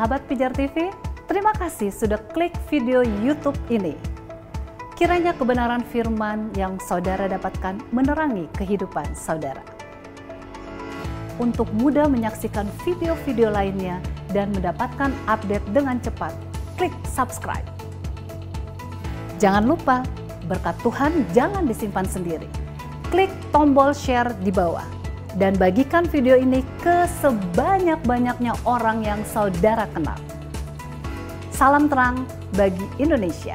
Sahabat Pijar TV, terima kasih sudah klik video YouTube ini. Kiranya kebenaran firman yang saudara dapatkan menerangi kehidupan saudara. Untuk mudah menyaksikan video-video lainnya dan mendapatkan update dengan cepat, klik subscribe. Jangan lupa, berkat Tuhan jangan disimpan sendiri. Klik tombol share di bawah dan bagikan video ini ke sebanyak-banyaknya orang yang saudara kenal. Salam terang bagi Indonesia.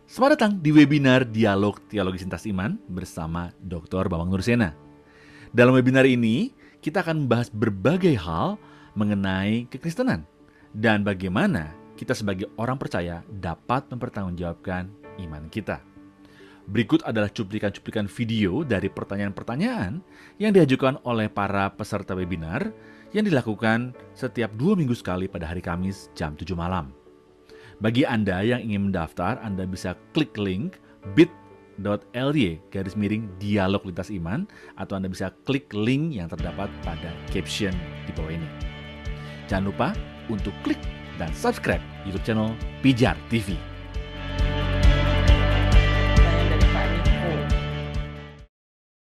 Selamat datang di webinar Dialog Teologi Sintas Iman bersama Dr. Bambang Nursena. Dalam webinar ini, kita akan membahas berbagai hal mengenai kekristenan dan bagaimana kita sebagai orang percaya dapat mempertanggungjawabkan iman kita. Berikut adalah cuplikan-cuplikan video dari pertanyaan-pertanyaan yang diajukan oleh para peserta webinar yang dilakukan setiap 2 minggu sekali pada hari Kamis jam 7 malam. Bagi Anda yang ingin mendaftar, Anda bisa klik link bit.ly/dialog lintas iman atau Anda bisa klik link yang terdapat pada caption di bawah ini. Jangan lupa untuk klik dan subscribe YouTube channel Pijar TV. Dari Pak Niko.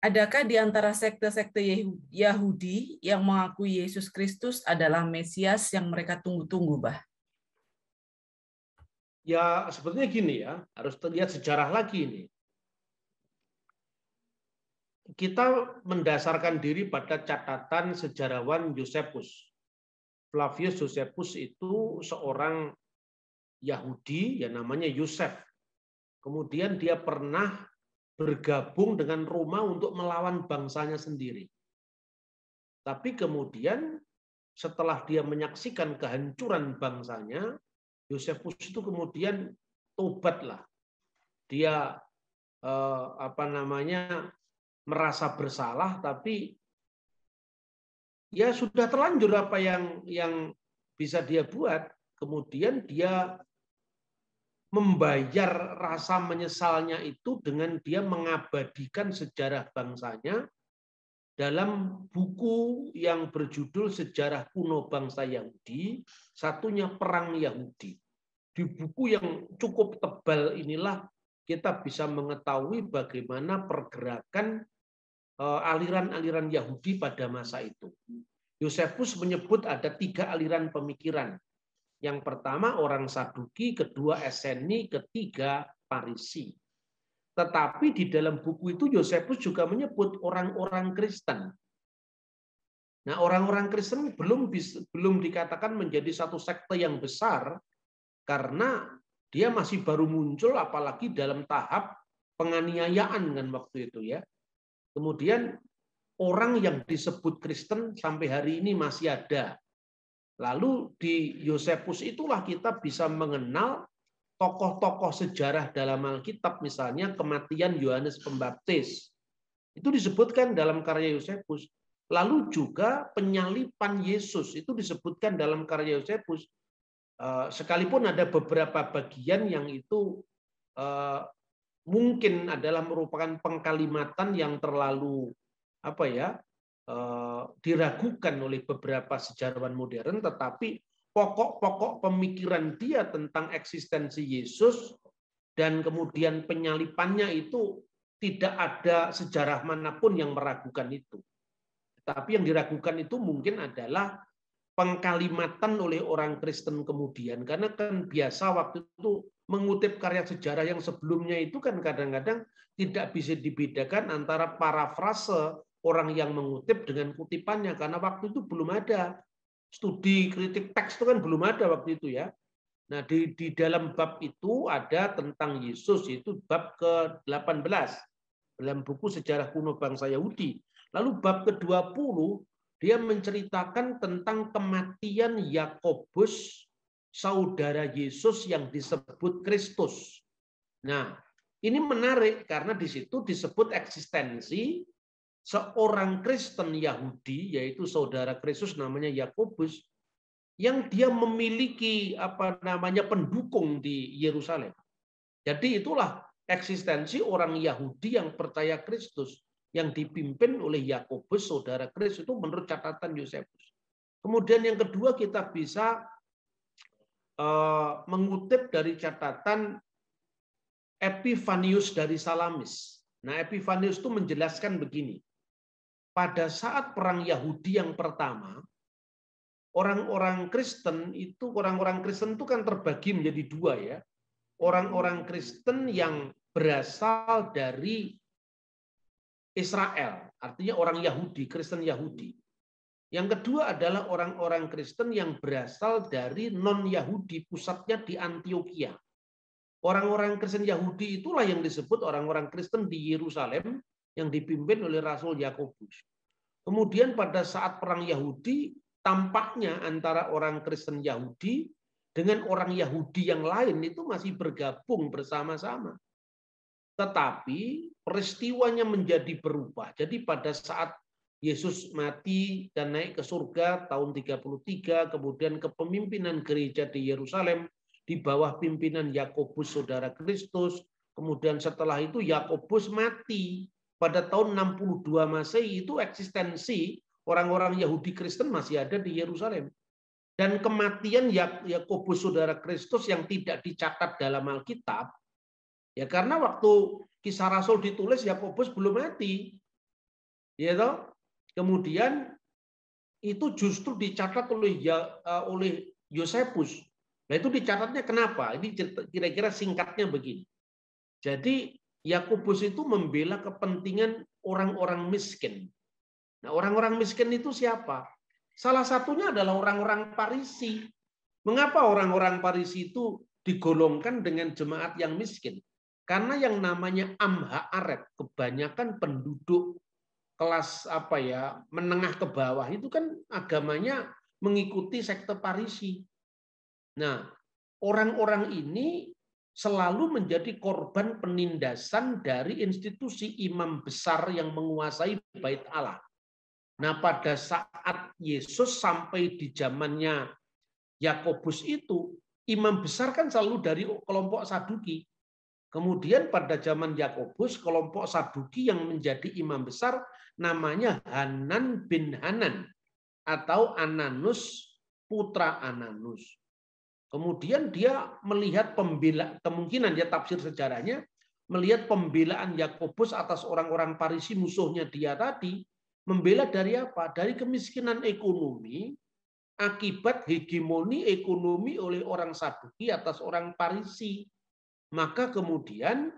Adakah di antara sekte-sekte Yahudi yang mengakui Yesus Kristus adalah Mesias yang mereka tunggu-tunggu, Bah? Ya, sebetulnya gini ya, harus terlihat sejarah lagi ini. Kita mendasarkan diri pada catatan sejarawan Josephus. Flavius Josephus itu seorang Yahudi yang namanya Yosef. Kemudian dia pernah bergabung dengan Roma untuk melawan bangsanya sendiri. Tapi kemudian setelah dia menyaksikan kehancuran bangsanya, Josephus itu kemudian tobatlah. Dia merasa bersalah, tapi ya sudah terlanjur apa yang bisa dia buat. Kemudian dia membayar rasa menyesalnya itu dengan dia mengabadikan sejarah bangsanya dalam buku yang berjudul Sejarah Kuno Bangsa Yahudi, satunya Perang Yahudi. Di buku yang cukup tebal inilah kita bisa mengetahui bagaimana pergerakan aliran-aliran Yahudi pada masa itu. Josephus menyebut ada 3 aliran pemikiran. Yang pertama orang Saduki, kedua Eseni, ketiga Farisi. Tetapi di dalam buku itu Josephus juga menyebut orang-orang Kristen. Nah, orang-orang Kristen belum dikatakan menjadi satu sekte yang besar karena dia masih baru muncul, apalagi dalam tahap penganiayaan kan waktu itu ya. Kemudian orang yang disebut Kristen sampai hari ini masih ada. Lalu di Josephus itulah kita bisa mengenal tokoh-tokoh sejarah dalam Alkitab, misalnya kematian Yohanes Pembaptis. Itu disebutkan dalam karya Josephus. Lalu juga penyalipan Yesus itu disebutkan dalam karya Josephus. Sekalipun ada beberapa bagian yang itu mungkin adalah merupakan pengkalimatan yang terlalu diragukan oleh beberapa sejarawan modern, tetapi pokok-pokok pemikiran dia tentang eksistensi Yesus dan kemudian penyalipannya itu tidak ada sejarah manapun yang meragukan itu. Tapi yang diragukan itu mungkin adalah pengkalimatan oleh orang Kristen kemudian, karena kan biasa waktu itu mengutip karya sejarah yang sebelumnya itu kan kadang-kadang tidak bisa dibedakan antara parafrase orang yang mengutip dengan kutipannya, karena waktu itu belum ada studi kritik teks, itu kan belum ada waktu itu ya. Nah, di dalam bab itu ada tentang Yesus, itu bab ke-18 dalam buku Sejarah Kuno Bangsa Yahudi. Lalu bab ke-20 dia menceritakan tentang kematian Yakobus, saudara Yesus yang disebut Kristus. Nah, ini menarik karena di situ disebut eksistensi seorang Kristen Yahudi, yaitu saudara Kristus namanya Yakobus, yang dia memiliki pendukung di Yerusalem. Jadi itulah eksistensi orang Yahudi yang percaya Kristus, yang dipimpin oleh Yakobus, saudara Kristus, itu menurut catatan Yosefus. Kemudian yang kedua kita bisa mengutip dari catatan Epifanius dari Salamis. Nah, Epifanius itu menjelaskan begini. Pada saat perang Yahudi yang pertama, orang-orang Kristen itu kan terbagi menjadi dua ya. Orang-orang Kristen yang berasal dari Israel, artinya orang Yahudi, Kristen Yahudi. Yang kedua adalah orang-orang Kristen yang berasal dari non-Yahudi, pusatnya di Antioquia. Orang-orang Kristen Yahudi itulah yang disebut orang-orang Kristen di Yerusalem yang dipimpin oleh Rasul Yakobus. Kemudian pada saat perang Yahudi, tampaknya antara orang Kristen Yahudi dengan orang Yahudi yang lain itu masih bergabung bersama-sama. Tetapi peristiwanya menjadi berubah. Jadi pada saat Yesus mati dan naik ke surga tahun 33, kemudian kepemimpinan gereja di Yerusalem di bawah pimpinan Yakobus saudara Kristus, kemudian setelah itu Yakobus mati pada tahun 62 Masehi, itu eksistensi orang-orang Yahudi Kristen masih ada di Yerusalem. Dan kematian Yakobus saudara Kristus yang tidak dicatat dalam Alkitab, ya karena waktu Kisah Rasul ditulis Yakobus belum mati. Ya toh? Kemudian itu justru dicatat oleh Yosefus. Nah, itu dicatatnya kenapa? Ini kira-kira singkatnya begini. Jadi Yakobus itu membela kepentingan orang-orang miskin. Nah, orang-orang miskin itu siapa? Salah satunya adalah orang-orang Farisi. Mengapa orang-orang Farisi itu digolongkan dengan jemaat yang miskin? Karena yang namanya Amha-Aret, kebanyakan penduduk kelas menengah ke bawah itu kan agamanya mengikuti sekte Farisi. Nah, orang-orang ini selalu menjadi korban penindasan dari institusi imam besar yang menguasai Bait Allah. Nah, pada saat Yesus sampai di zamannya Yakobus itu, imam besar kan selalu dari kelompok Saduki. Kemudian pada zaman Yakobus, kelompok Saduki yang menjadi imam besar namanya Hanan bin Hanan atau Ananus, putra Ananus. Kemudian dia melihat kemungkinan dia tafsir sejarahnya, melihat pembelaan Yakobus atas orang-orang Farisi musuhnya dia tadi, membela dari apa? Dari kemiskinan ekonomi akibat hegemoni ekonomi oleh orang Saduki atas orang Farisi. Maka kemudian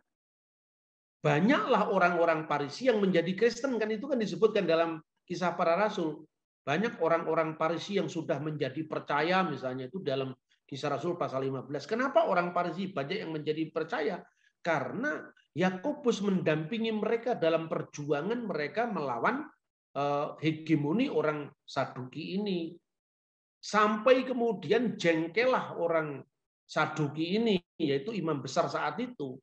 banyaklah orang-orang Farisi yang menjadi Kristen, kan itu kan disebutkan dalam Kisah Para Rasul. Banyak orang-orang Farisi yang sudah menjadi percaya, misalnya itu dalam Kisah Rasul pasal 15. Kenapa orang Farisi banyak yang menjadi percaya? Karena Yakobus mendampingi mereka dalam perjuangan mereka melawan hegemoni orang Saduki ini. Sampai kemudian jengkelah orang Saduki ini, yaitu imam besar saat itu.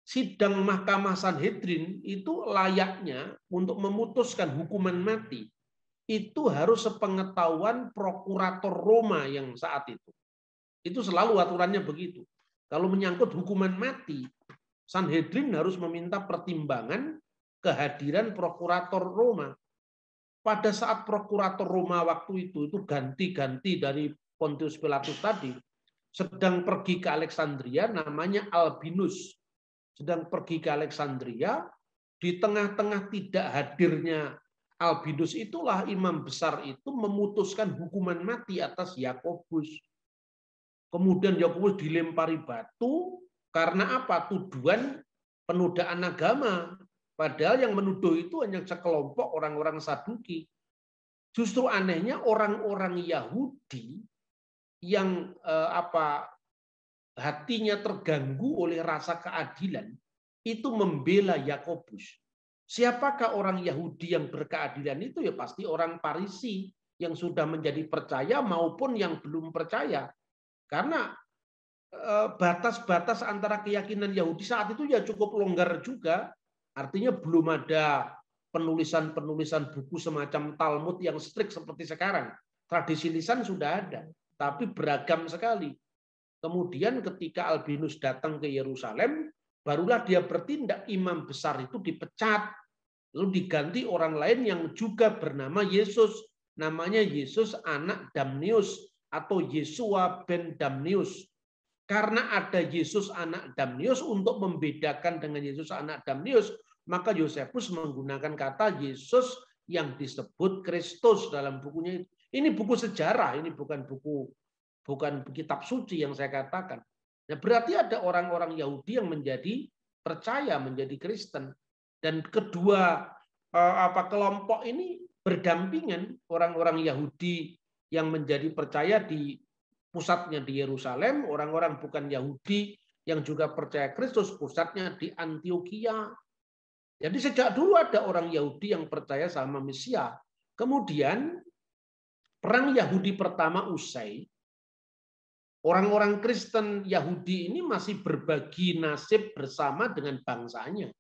Sidang Mahkamah Sanhedrin itu layaknya untuk memutuskan hukuman mati. Itu harus sepengetahuan prokurator Roma yang saat itu. Itu selalu aturannya begitu. Kalau menyangkut hukuman mati, Sanhedrin harus meminta pertimbangan kehadiran prokurator Roma. Pada saat prokurator Roma waktu itu ganti-ganti dari Pontius Pilatus tadi, sedang pergi ke Alexandria, namanya Albinus. Sedang pergi ke Alexandria, di tengah-tengah tidak hadirnya Albinus itulah imam besar itu memutuskan hukuman mati atas Yakobus. Kemudian Yakobus dilempari batu karena apa? Tuduhan penodaan agama. Padahal yang menuduh itu hanya sekelompok orang-orang Saduki. Justru anehnya orang-orang Yahudi yang hatinya terganggu oleh rasa keadilan itu membela Yakobus. Siapakah orang Yahudi yang berkeadilan itu? Ya pasti orang Farisi yang sudah menjadi percaya maupun yang belum percaya. Karena batas-batas antara keyakinan Yahudi saat itu ya cukup longgar juga. Artinya belum ada penulisan-penulisan buku semacam Talmud yang strict seperti sekarang. Tradisi lisan sudah ada, tapi beragam sekali. Kemudian ketika Albinus datang ke Yerusalem, barulah dia bertindak, imam besar itu dipecat. Lalu diganti orang lain yang juga bernama Yesus. Namanya Yesus anak Damnius atau Yesua ben Damnius. Karena ada Yesus anak Damnius, untuk membedakan dengan Yesus anak Damnius, maka Yosefus menggunakan kata Yesus yang disebut Kristus dalam bukunya. Ini buku sejarah, ini bukan kitab suci yang saya katakan. Nah, berarti ada orang-orang Yahudi yang menjadi percaya, menjadi Kristen. Dan kedua kelompok ini berdampingan, orang-orang Yahudi yang menjadi percaya di pusatnya di Yerusalem, orang-orang bukan Yahudi yang juga percaya Kristus pusatnya di Antioquia. Jadi sejak dulu ada orang Yahudi yang percaya sama Mesias. Kemudian perang Yahudi pertama usai, orang-orang Kristen Yahudi ini masih berbagi nasib bersama dengan bangsanya.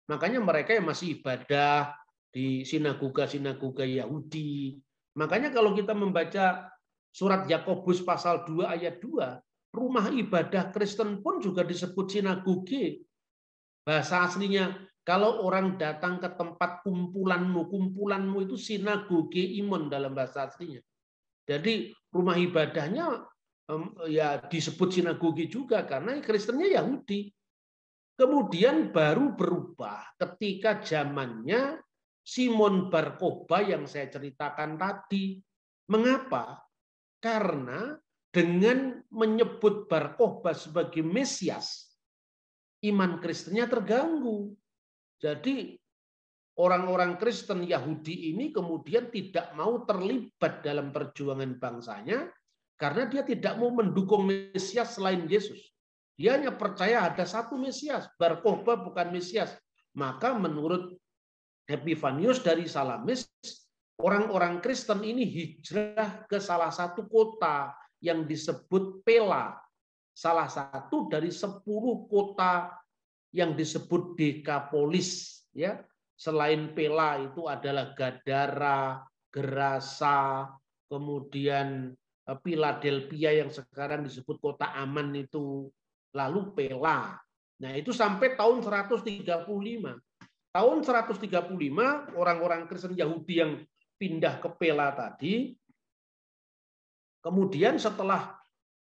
Makanya mereka yang masih ibadah di sinagoga-sinagoga Yahudi. Makanya kalau kita membaca surat Yakobus pasal 2 ayat 2, rumah ibadah Kristen pun juga disebut sinagoge. Bahasa aslinya, kalau orang datang ke tempat kumpulanmu itu sinagoge imon dalam bahasa aslinya. Jadi rumah ibadahnya ya disebut sinagoge juga karena Kristennya Yahudi. Kemudian baru berubah ketika zamannya Simon Bar-Kokhba yang saya ceritakan tadi. Mengapa? Karena dengan menyebut Bar-Kokhba sebagai Mesias, iman Kristennya terganggu. Jadi orang-orang Kristen Yahudi ini kemudian tidak mau terlibat dalam perjuangan bangsanya, karena dia tidak mau mendukung Mesias selain Yesus. Dia hanya percaya ada satu Mesias, Bar-Kokhba bukan Mesias. Maka menurut Epifanius dari Salamis, orang-orang Kristen ini hijrah ke salah satu kota yang disebut Pela. Salah satu dari 10 kota yang disebut Dekapolis. Ya. Selain Pela itu adalah Gadara, Gerasa, kemudian Philadelphia yang sekarang disebut kota aman itu, lalu Pela. Nah, itu sampai tahun 135. Tahun 135 orang-orang Kristen Yahudi yang pindah ke Pela tadi, kemudian setelah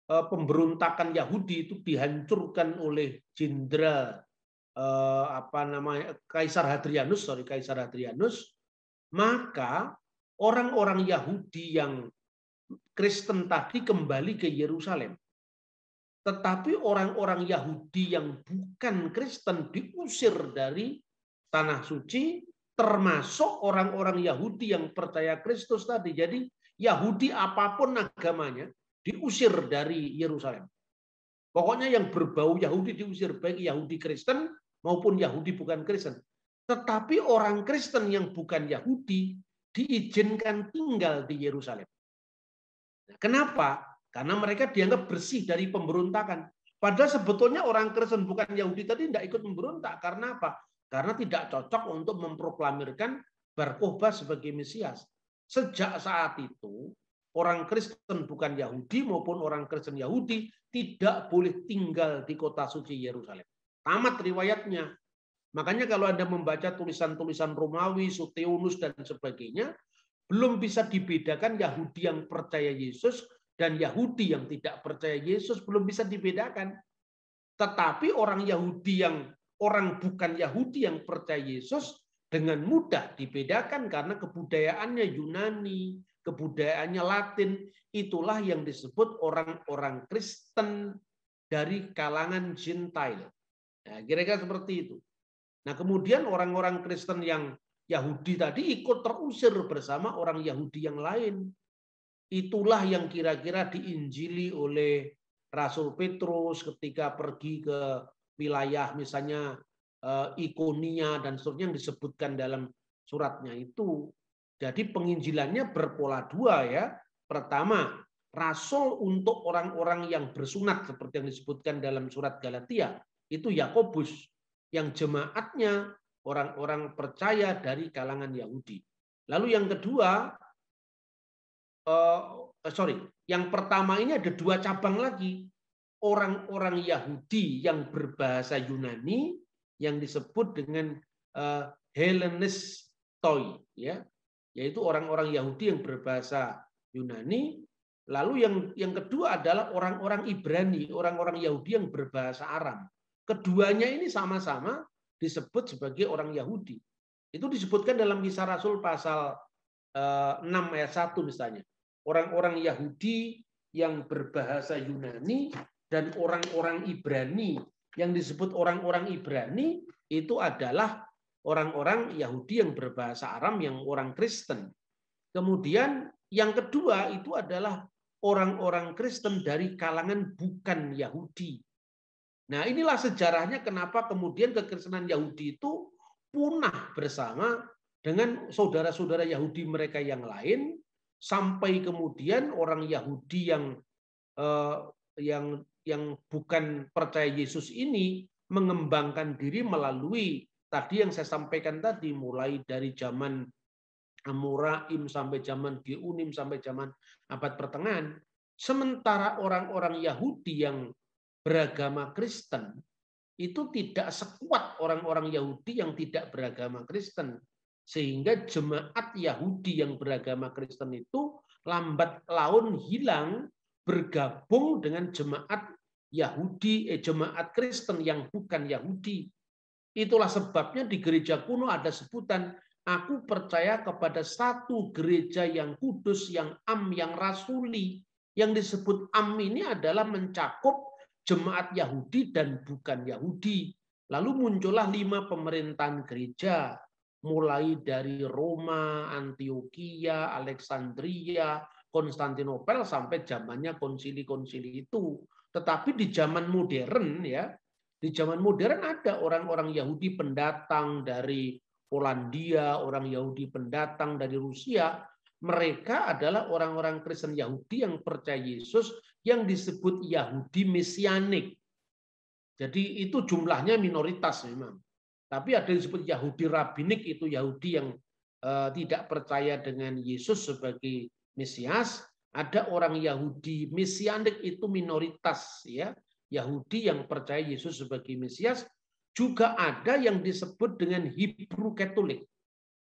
pemberontakan Yahudi itu dihancurkan oleh jenderal Kaisar Hadrianus, maka orang-orang Yahudi yang Kristen tadi kembali ke Yerusalem. Tetapi orang-orang Yahudi yang bukan Kristen diusir dari tanah suci, termasuk orang-orang Yahudi yang percaya Kristus tadi. Jadi Yahudi apapun agamanya diusir dari Yerusalem. Pokoknya yang berbau Yahudi diusir, baik Yahudi Kristen maupun Yahudi bukan Kristen. Tetapi orang Kristen yang bukan Yahudi diizinkan tinggal di Yerusalem. Kenapa? Karena mereka dianggap bersih dari pemberontakan. Padahal sebetulnya orang Kristen bukan Yahudi tadi tidak ikut memberontak. Karena apa? Karena tidak cocok untuk memproklamirkan Bar-Kokhba sebagai Mesias. Sejak saat itu, orang Kristen bukan Yahudi maupun orang Kristen Yahudi tidak boleh tinggal di kota suci Yerusalem. Tamat riwayatnya. Makanya kalau Anda membaca tulisan-tulisan Romawi, Suetonius, dan sebagainya, belum bisa dibedakan Yahudi yang percaya Yesus dan Yahudi yang tidak percaya Yesus, belum bisa dibedakan. Tetapi orang bukan Yahudi yang percaya Yesus dengan mudah dibedakan karena kebudayaannya Yunani, kebudayaannya Latin. Itulah yang disebut orang-orang Kristen dari kalangan Gentile. Nah, kira-kira seperti itu. Nah, kemudian orang-orang Kristen yang Yahudi tadi ikut terusir bersama orang Yahudi yang lain. Itulah yang kira-kira diinjili oleh Rasul Petrus ketika pergi ke wilayah misalnya Ikonia dan seterusnya yang disebutkan dalam suratnya itu. Jadi penginjilannya berpola dua ya. Pertama, rasul untuk orang-orang yang bersunat seperti yang disebutkan dalam surat Galatia. Itu Yakobus. Yang jemaatnya orang-orang percaya dari kalangan Yahudi. Lalu yang kedua, yang pertama ini ada dua cabang lagi. orang-orang Yahudi yang berbahasa Yunani yang disebut dengan Hellenistoi, ya, yaitu orang-orang Yahudi yang berbahasa Yunani. Lalu yang kedua adalah orang-orang Ibrani, orang-orang Yahudi yang berbahasa Aram. Keduanya ini sama-sama disebut sebagai orang Yahudi. Itu disebutkan dalam Kisah Rasul pasal 6 ayat 1 misalnya. Orang-orang Yahudi yang berbahasa Yunani dan orang-orang Ibrani. Yang disebut orang-orang Ibrani itu adalah orang-orang Yahudi yang berbahasa Aram, yang orang Kristen. Kemudian yang kedua itu adalah orang-orang Kristen dari kalangan bukan Yahudi. Nah, inilah sejarahnya kenapa kemudian kekristenan Yahudi itu punah bersama dengan saudara-saudara Yahudi mereka yang lain, sampai kemudian orang Yahudi yang bukan percaya Yesus ini mengembangkan diri melalui tadi yang saya sampaikan tadi, mulai dari zaman Amoraim sampai zaman Geunim sampai zaman abad pertengahan. Sementara orang-orang Yahudi yang beragama Kristen itu tidak sekuat orang-orang Yahudi yang tidak beragama Kristen. Sehingga jemaat Yahudi yang beragama Kristen itu lambat laun hilang, bergabung dengan jemaat jemaat Kristen yang bukan Yahudi. Itulah sebabnya di gereja kuno ada sebutan, aku percaya kepada satu gereja yang kudus, yang yang rasuli. Yang disebut ini adalah mencakup jemaat Yahudi dan bukan Yahudi. Lalu muncullah 5 pemerintahan gereja, mulai dari Roma, Antioquia, Alexandria, Konstantinopel sampai zamannya konsili-konsili itu. Tetapi di zaman modern, ya, di zaman modern ada orang-orang Yahudi pendatang dari Polandia, orang Yahudi pendatang dari Rusia. Mereka adalah orang-orang Kristen Yahudi yang percaya Yesus, yang disebut Yahudi Mesianik. Jadi itu jumlahnya minoritas memang. Tapi ada yang disebut Yahudi Rabinik, itu Yahudi yang tidak percaya dengan Yesus sebagai Mesias. Ada orang Yahudi Mesianik, itu minoritas, ya, Yahudi yang percaya Yesus sebagai Mesias. Juga ada yang disebut dengan Hebrew Katolik.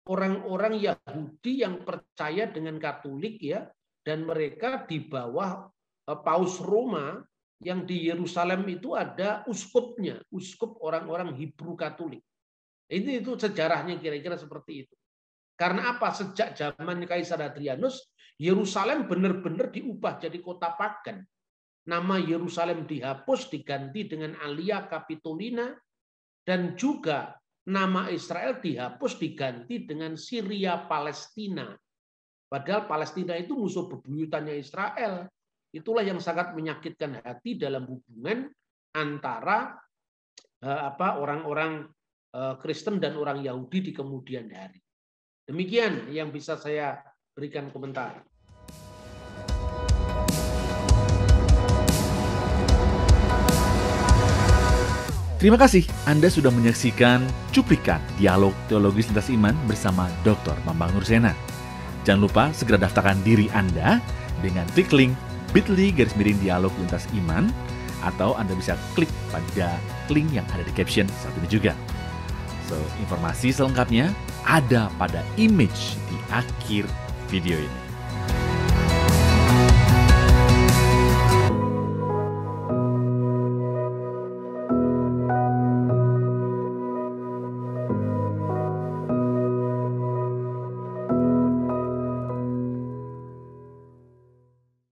Orang-orang Yahudi yang percaya dengan Katolik, ya, dan mereka di bawah Paus Roma, yang di Yerusalem itu ada uskupnya, uskup orang-orang Hebrew Katolik. Itu sejarahnya kira-kira seperti itu. Karena apa? Sejak zaman Kaisar Hadrianus, Yerusalem benar-benar diubah jadi kota pagan. Nama Yerusalem dihapus, diganti dengan Alia Capitolina, dan juga nama Israel dihapus, diganti dengan Syria Palestina. Padahal Palestina itu musuh bebuyutannya Israel. Itulah yang sangat menyakitkan hati dalam hubungan antara orang-orang Kristen dan orang Yahudi di kemudian hari. Demikian yang bisa saya berikan komentar. Terima kasih Anda sudah menyaksikan cuplikan dialog teologis lintas iman bersama Dr. Bambang Nursena. Jangan lupa segera daftarkan diri Anda dengan klik link bit.ly/dialog lintas iman, atau Anda bisa klik pada link yang ada di caption saat ini juga. So, informasi selengkapnya ada pada image di akhir video ini.